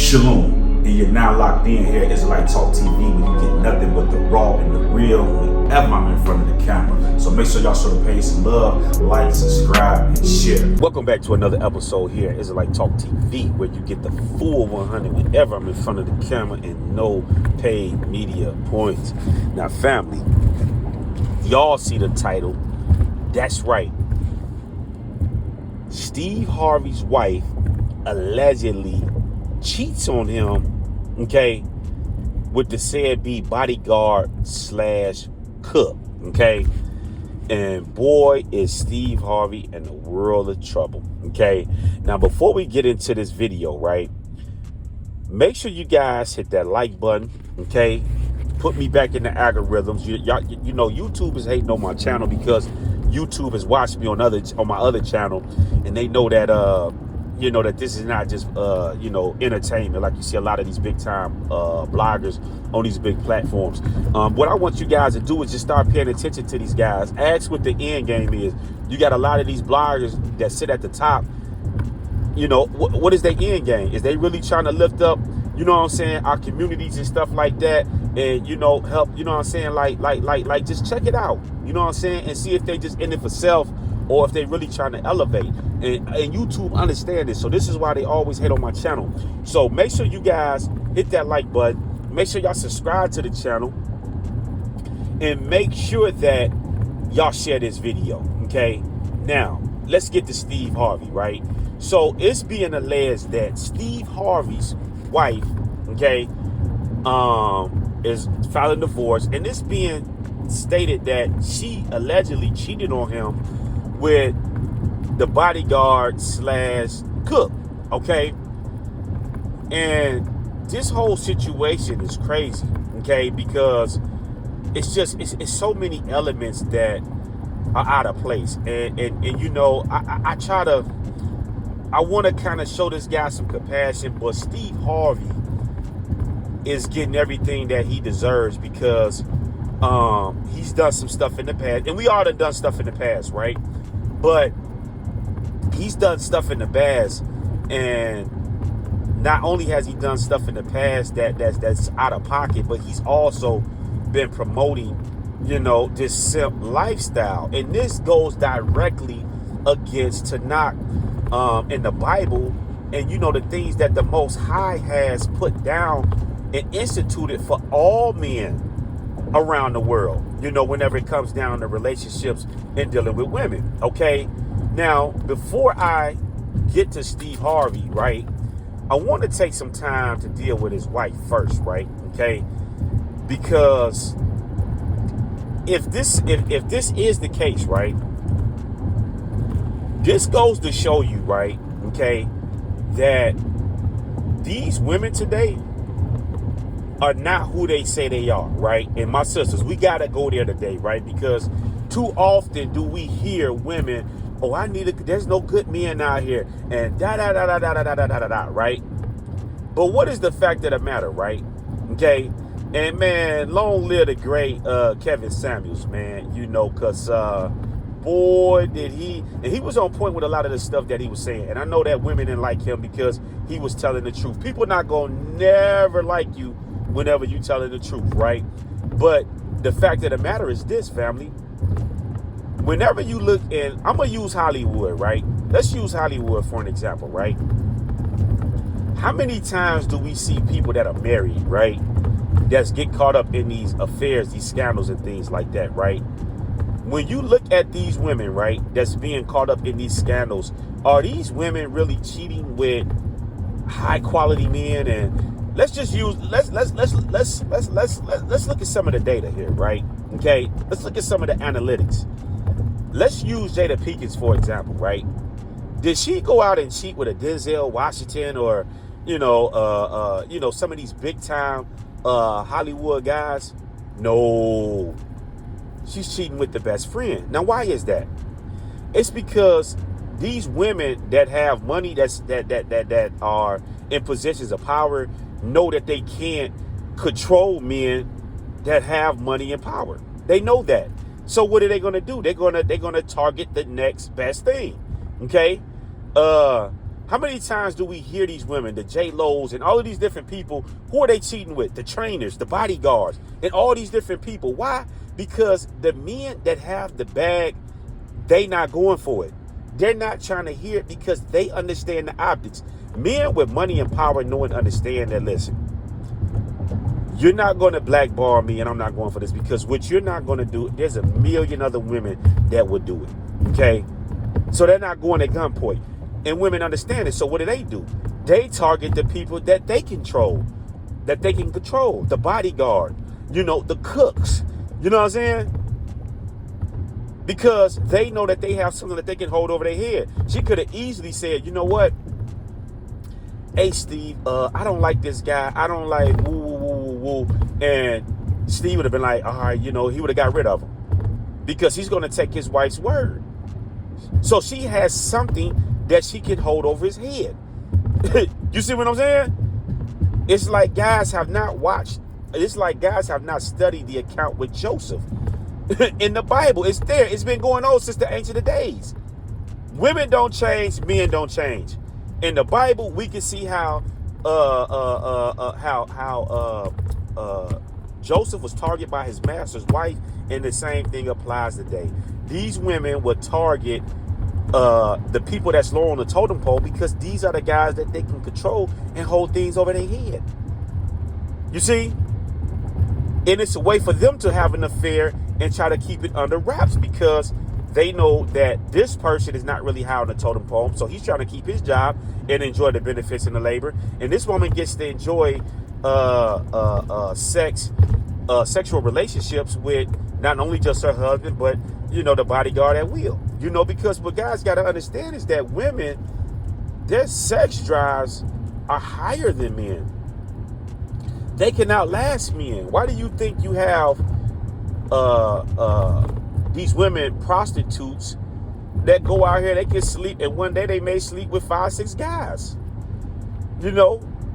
Shalom, and you're now locked in here at Israelite Talk TV, where you get nothing but the raw and the real whenever I'm in front of the camera. So make sure y'all show the page some love, like, subscribe, and share. Welcome back to another episode here at Israelite Talk TV, where you get the full 100 whenever I'm in front of the camera and no paid media points. Now, family, y'all see the title. That's right. Steve Harvey's wife allegedly cheats on him, okay, with the Said Bodyguard / cook, okay? And boy, is Steve Harvey in a world of trouble, okay? Now, before we get into this video, right, make sure you guys hit that like button, okay? Put me back in the algorithms. You know, YouTube is hating on my channel because YouTube has watched me on my other channel, and they know that you know that this is not just you know, entertainment like you see a lot of these big time bloggers on these big platforms. What I want you guys to do is just start paying attention to these guys. Ask what the end game is. You got a lot of these bloggers that sit at the top. You know, what is their end game? Is they really trying to lift up, you know what I'm saying, our communities and stuff like that, and, you know, help, you know what I'm saying, like just check it out, you know what I'm saying, and see if they just in it for self or if they really trying to elevate. And YouTube understand this, so this is why they always hate on my channel. So make sure you guys hit that like button, make sure y'all subscribe to the channel, and make sure that y'all share this video, okay? Now, let's get to Steve Harvey, right? So it's being alleged that Steve Harvey's wife, okay, is filing divorce, and it's being stated that she allegedly cheated on him with the bodyguard / cook, okay? And this whole situation is crazy, okay, because it's so many elements that are out of place, and you know, I want to kind of show this guy some compassion, but Steve Harvey is getting everything that he deserves because he's done some stuff in the past, and we all done stuff in the past, right? But he's done stuff in the past, and not only has he done stuff in the past that's out of pocket, but he's also been promoting, you know, this simp lifestyle, and this goes directly against Tanakh in the Bible, and you know, the things that the Most High has put down and instituted for all men around the world, you know, whenever it comes down to relationships and dealing with women, okay? Now, before I get to Steve Harvey, right, I want to take some time to deal with his wife first, right, okay? Because if this is the case, right, this goes to show you, right, okay, that these women today are not who they say they are, right? And my sisters, we got to go there today, right? Because too often do we hear women, oh, there's no good men out here, and da-da-da-da-da-da-da-da-da, right? But what is the fact of the matter, right? Okay? And, man, long live the great Kevin Samuels, man, you know, because, boy, did he, and he was on point with a lot of the stuff that he was saying. And I know that women didn't like him because he was telling the truth. People not going to never like you whenever you telling the truth, right? But the fact of the matter is this, family. Whenever you look in, I'm going to use Hollywood, right? Let's use Hollywood for an example, right? How many times do we see people that are married, right, that's get caught up in these affairs, these scandals and things like that, right? When you look at these women, right, that's being caught up in these scandals, are these women really cheating with high quality men? And let's just use let's look at some of the data here, right? Okay, let's look at some of the analytics. Let's use Jada Pinkett for example, right? Did she go out and cheat with a Denzel Washington or you know some of these big time Hollywood guys? No. She's cheating with the best friend. Now, why is that? It's because these women that have money that are in positions of power know that they can't control men that have money and power. They know that. So what are they going to do? They're going to target the next best thing. Okay? How many times do we hear these women, the J-Lo's and all of these different people, who are they cheating with? The trainers, the bodyguards, and all these different people. Why? Because the men that have the bag, they not going for it. They're not trying to hear it because they understand the optics. Men with money and power know and understand that, listen, you're not going to blackball me and I'm not going for this, because what you're not going to do, there's a million other women that would do it. Okay? So they're not going at gunpoint. And women understand it. So what do? They target the people that they control, that they can control. The bodyguard, the cooks. You know what I'm saying? Because they know that they have something that they can hold over their head. She could have easily said, you know what? Hey, Steve, I don't like this guy. I don't like woo, woo, woo, woo, woo. And Steve would have been like, all right, he would have got rid of him. Because he's going to take his wife's word. So she has something that she can hold over his head. You see what I'm saying? It's like guys have not studied the account with Joseph. In the Bible, it's there. It's been going on since the ancient of days. Women don't change, men don't change. In the Bible, we can see how Joseph was targeted by his master's wife, and the same thing applies today. These women would target the people that's low on the totem pole because these are the guys that they can control and hold things over their head. You see? And it's a way for them to have an affair and try to keep it under wraps because they know that this person is not really high on the totem pole. So he's trying to keep his job and enjoy the benefits and the labor. And this woman gets to enjoy sexual relationships with not only just her husband, but, the bodyguard at will. Because what guys got to understand is that women, their sex drives are higher than men. They can outlast men. Why do you think you have these women prostitutes that go out here, they can sleep, and one day they may sleep with 5, 6 guys?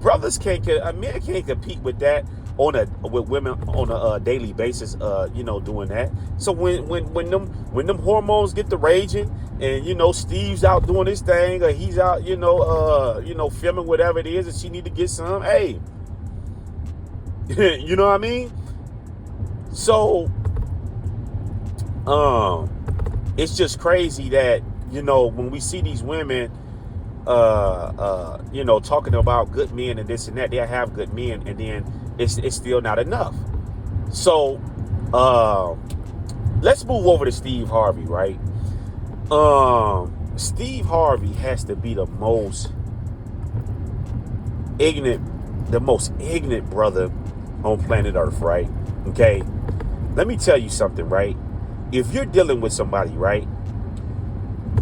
Brothers men can't compete with that with women on a daily basis, doing that. So when them hormones get to raging, and Steve's out doing his thing, or he's out, filming whatever it is, and she need to get some, hey, you know what I mean? So it's just crazy that, when we see these women talking about good men and this and that, they'll have good men, and then it's still not enough. So let's move over to Steve Harvey, right? Steve Harvey has to be the most ignorant brother on planet Earth, right? Okay, let me tell you something, right? If you're dealing with somebody, right,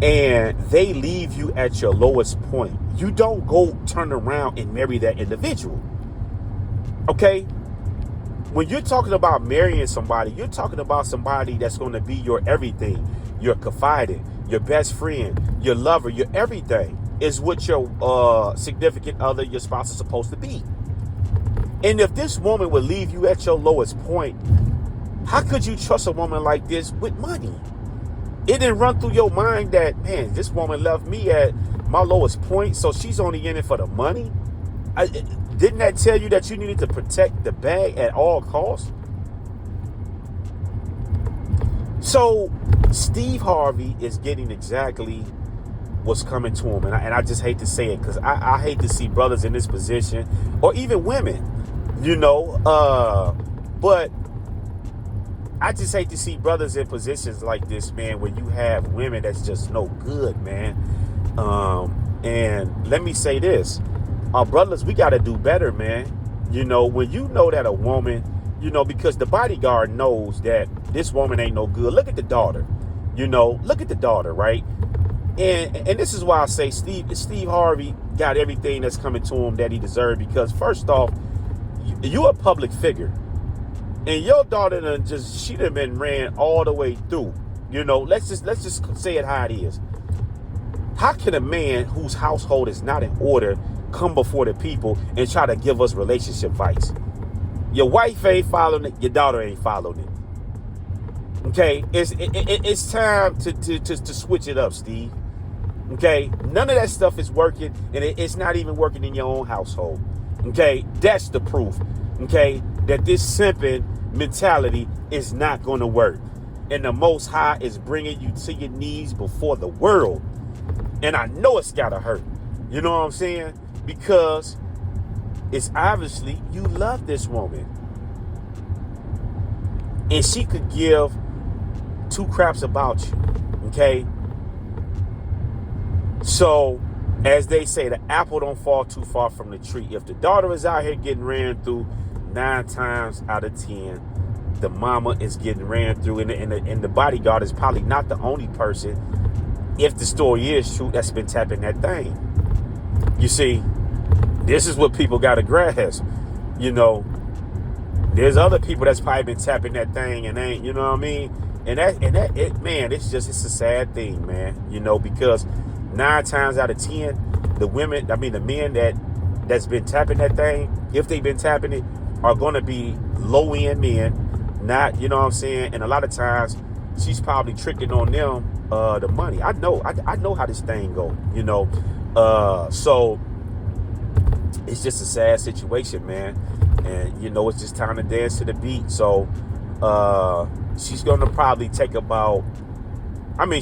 and they leave you at your lowest point, you don't go turn around and marry that individual. Okay? When you're talking about marrying somebody, you're talking about somebody that's going to be your everything, your confidant, your best friend, your lover, your everything is what your significant other, your spouse, is supposed to be. And if this woman would leave you at your lowest point, how could you trust a woman like this with money? It didn't run through your mind that, man, this woman left me at my lowest point, so she's only in it for the money? Didn't that tell you that you needed to protect the bag at all costs? So Steve Harvey is getting exactly what's coming to him. And I just hate to say it, because I hate to see brothers in this position, or even women, but I just hate to see brothers in positions like this, man, where you have women that's just no good, man. And let me say this, our brothers, we got to do better, man. When you know that a woman, because the bodyguard knows that this woman ain't no good. Look at the daughter, look at the daughter, right? And this is why I say Steve Harvey got everything that's coming to him that he deserved, because first off, you're a public figure. And your daughter she done been ran all the way through. Let's just say it how it is. How can a man whose household is not in order come before the people and try to give us relationship advice? Your wife ain't following it, your daughter ain't following it. Okay, it's time to switch it up, Steve. Okay, none of that stuff is working, and it's not even working in your own household. Okay, that's the proof. Okay, that this simping mentality is not going to work, and the Most High is bringing you to your knees before the world. And I know it's gotta hurt. You know what I'm saying? Because it's obviously you love this woman, and she could give two craps about you. Okay. So, as they say, the apple don't fall too far from the tree. If the daughter is out here getting ran through 9 times out of 10, the mama is getting ran through, and the bodyguard is probably not the only person, if the story is true, that's been tapping that thing. You see, this is what people got to grasp. You know, there's other people that's probably been tapping that thing and ain't, you know what I mean? And man, it's a sad thing, man. You know, because 9 times out of 10, the men that's been tapping that thing, if they've been tapping it, are going to be low end men, not, you know what I'm saying? And a lot of times, she's probably tricking on them the money. I know how this thing go, you know. So it's just a sad situation, man. And you know, it's just time to dance to the beat. So she's gonna probably take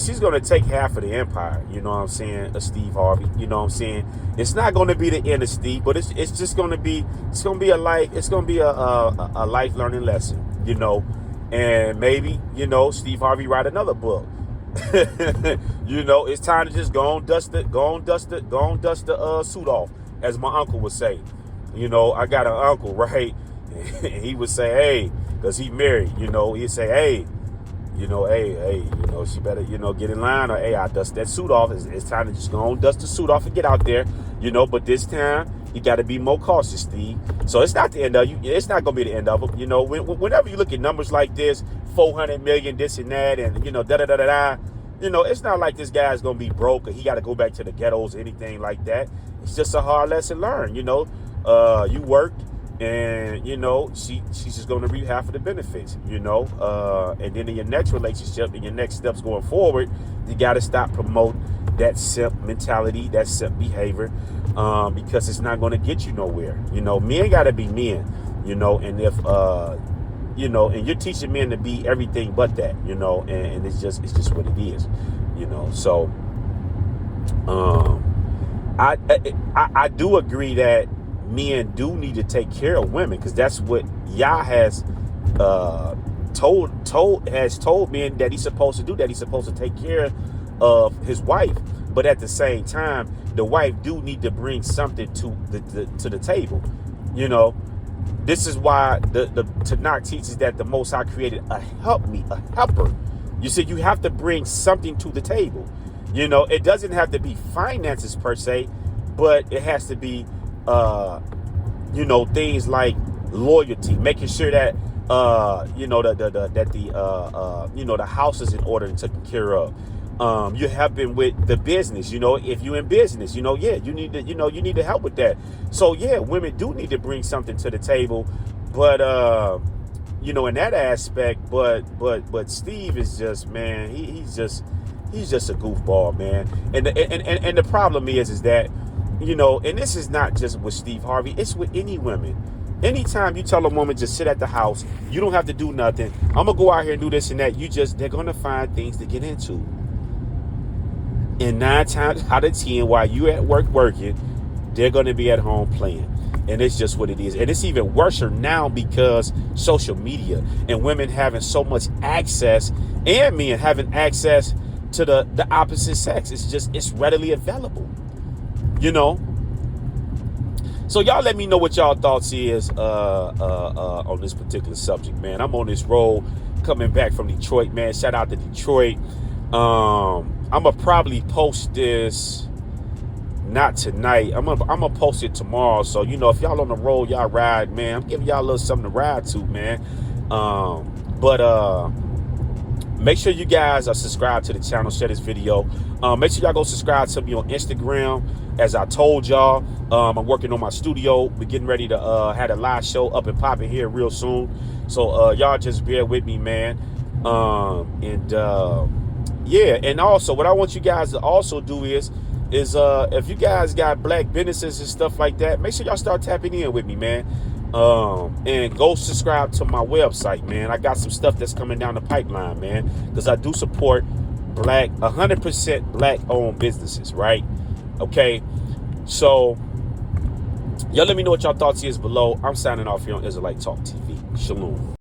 she's gonna take half of the empire, you know what I'm saying, of Steve Harvey. You know what I'm saying? It's not gonna be the end of Steve, but it's gonna be a life learning lesson, you know. And maybe, you know, Steve Harvey write another book. You know, it's time to just go on dust the suit off, as my uncle would say. You know, I got an uncle, right? And he would say, hey, because he married, you know, he'd say, hey, you know, she better, you know, get in line, or hey, I dust that suit off. It's time to just go on, dust the suit off and get out there, you know. But this time, you got to be more cautious, Steve. So it's not the end of you. It's not going to be the end of them. You know, whenever you look at numbers like this, 400 million, this and that, and, you know, da-da-da-da-da, you know, it's not like this guy's going to be broke or he got to go back to the ghettos or anything like that. It's just a hard lesson learned, you know. You worked, and, you know, she's just going to reap half of the benefits, you know. And then in your next relationship, in your next steps going forward, you got to stop promoting that simp mentality, that simp behavior, because it's not going to get you nowhere. You know, men got to be men, you know, and if, you know, and you're teaching men to be everything but that, you know, and it's just what it is, you know. So, I do agree that men do need to take care of women, because that's what Yah has told men that he's supposed to do, that he's supposed to take care of his wife. But at the same time, the wife do need to bring something to the table. You know, this is why the Tanakh teaches that the Most High created a helper. You see, you have to bring something to the table. You know, it doesn't have to be finances per se, but it has to be, you know, things like loyalty, making sure that, you know, you know, the house is in order and taken care of. You have been with the business, you know, if you're in business, you know, yeah, you need to help with that. So yeah, women do need to bring something to the table, but, you know, in that aspect, but Steve is just, man, he's just a goofball, man. And the problem is that, you know, and this is not just with Steve Harvey, it's with any women. Anytime you tell a woman just sit at the house, you don't have to do nothing, I'm gonna go out here and do this and that, they're gonna find things to get into. And 9 times out of 10, while you at work working, they're gonna be at home playing. And it's just what it is. And it's even worse now because social media and women having so much access, and men having access to the opposite sex. It's readily available, you know. So y'all let me know what y'all thoughts is on this particular subject, man. I'm on this road coming back from Detroit, man. Shout out to Detroit. I'm gonna probably post this not tonight. I'm gonna post it tomorrow. So, you know, if y'all on the road, y'all ride, man, I'm giving y'all a little something to ride to, man. But make sure you guys are subscribed to the channel, share this video. Make sure y'all go subscribe to me on Instagram. As I told y'all, I'm working on my studio. We're getting ready to have a live show up and popping here real soon. So y'all just bear with me, man. Yeah, and also what I want you guys to also do is if you guys got black businesses and stuff like that, make sure y'all start tapping in with me, man. And go subscribe to my website, man. I got some stuff that's coming down the pipeline, man, because I do support 100% black owned businesses, right? Okay, so y'all let me know what y'all thoughts is below. I'm signing off here on Israelite Talk TV. Shalom.